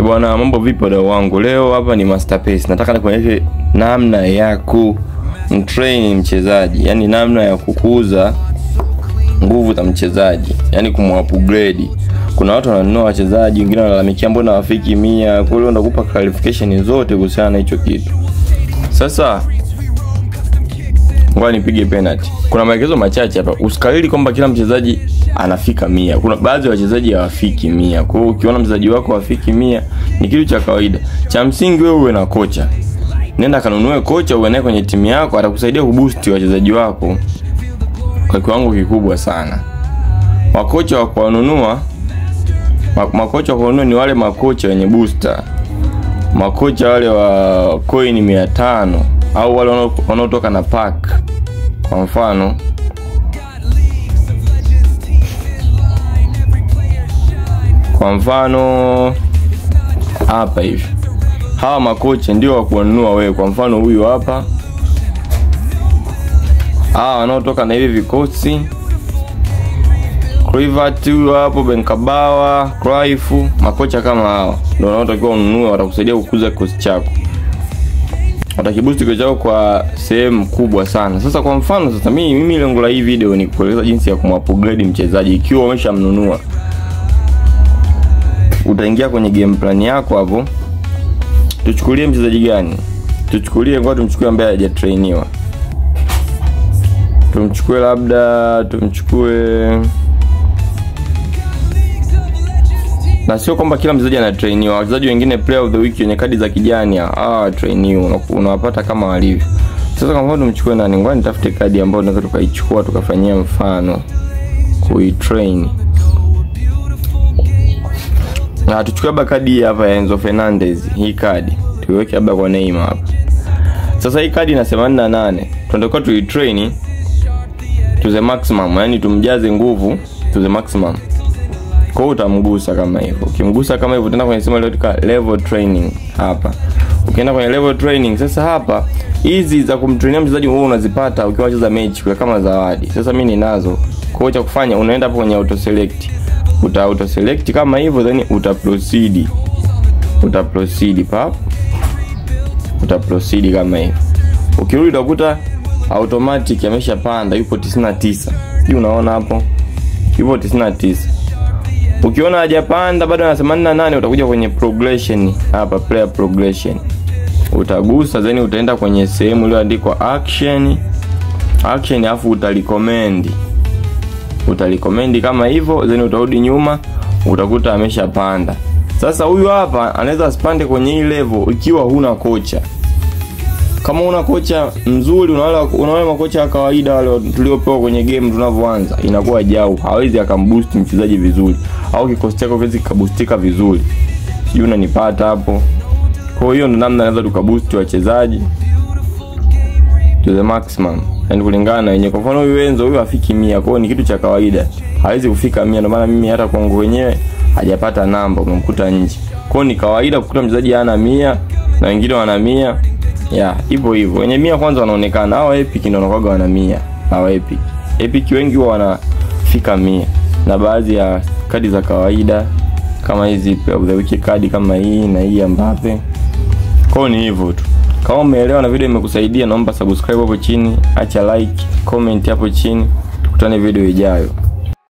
Bwana, mambo vipi wadau wangu? Leo hapa ni Masterpace. Nataka nikuonyeshe namna ya kumtrain mchezaji, yani namna ya kukuza nguvu za mchezaji, yani kumupgrade. Kuna watu wananunua wachezaji, wengine wanalalamikia mbona hawafiki 100. Kwa hiyo ndakupa clarification zote kuhusiana na hicho kitu. Sasa ngoja nipige penalty. Kuna maelekezo machache hapa. Usikalili kwamba kila mchezaji anafika 100. Kuna baadhi ya wachezaji hawafiki 100. Kwa hiyo ukiona mchezaji wako hafiki 100 ni kitu cha kawaida. Cha msingi wewe uwe na kocha. Nenda kanunue kocha uwe naye kwenye timu yako, atakusaidia kuboost wachezaji wako kwa kiwango kikubwa sana. Makocha wa kununua ni wale makocha wenye booster. Makocha wale wa coin 500 au wale wanaotoka na pack. Kwa mfano hapa hivi. Hawa makocha ndio wa kununua wewe. Kwa mfano huyu hapa. Hawa wanaotoka na hivi vikosi. Clivert hapo, Benkabawa, Cruyff, makocha kama hao ndio wanaotakiwa ununue, watakusaidia kukuza kikosi chako. Watakiboost kikosi chako kwa sehemu kubwa sana. Sasa kwa mfano mimi lengo la hii video ni kueleza jinsi ya kumupgrade mchezaji ikiwa umeshamnunua. Utaingia kwenye game plan yako hapo. Tuchukulie mchezaji gani? Tumchukue ambaye hajatrainiwa. Tumchukue na sio kwamba kila mchezaji anatrainiwa. Wachezaji wengine player of the week wenye kadi za kijani trainiwa, unawapata kama walivyo. Sasa kwa mfano tumchukue nani? Ngoja nitafute kadi ambayo tunaweza tukaichukua tukafanyia mfano kuitrain. Na tuchukue hapa kadi hapa ya Enzo Fernandez. Hii kadi tuiweke hapa kwa Neymar hapa. Sasa hii kadi ina 88. Tunataka tuitrain to the maximum, yani tumjaze nguvu to the maximum. Kwa hiyo utamgusa kama hivyo. Ukimgusa kama hivyo utaenda kwenye sema level training hapa. Ukienda kwenye level training, sasa hapa hizi za kumtrainia mchezaji wewe unazipata ukiwa unacheza mechi kwa kama zawadi. Sasa mimi ninazo. Kwa hiyo cha kufanya unaenda hapo kwenye auto select. Auto select kama hivyo, then utaproceed kama hivyo. Ukirudi utakuta automatic ameshapanda, yupo 99. Hii unaona hapo yupo 99. Ukiona hajapanda bado ana 88, utakuja kwenye progression hapa, player progression. Utagusa, then utaenda kwenye sehemu iliyoandikwa action afu utarecommend kama hivyo, then utarudi nyuma utakuta ameshapanda. Sasa huyu hapa anaweza asipande kwenye hii level ikiwa huna kocha. Kama una kocha mzuri, unaona makocha wa kawaida wale tuliopewa kwenye game tunavyoanza, inakuwa jao, hawezi akamboost mchezaji vizuri au kikosi chako kiwezi kuboostika vizuri. Sijui unanipata hapo. Kwa hiyo ndo namna naweza tukaboost wachezaji to the maximum, yani kulingana na yenyewe. Kwa mfano huyu Enzo huyu afiki 100, kwa hiyo ni kitu cha kawaida. Hawezi kufika 100, ndio maana mimi hata kwangu wenyewe hajapata namba, umemkuta nje. Kwa hiyo ni kawaida kukuta mchezaji ana 100 na wengine wana 100. Hivyo wenye 100 kwanza wanaonekana. Hao epic ndio wanakuwa wana 100. Hao epic wengi huwa wanafika 100. Na baadhi ya kadi za kawaida kama hizi player of the week kadi kama hii na hii Mbappe. Kwa hiyo ni hivyo tu. Kama umeelewa na video imekusaidia, naomba subscribe hapo chini, acha like, comment hapo chini. Tukutane video ijayo.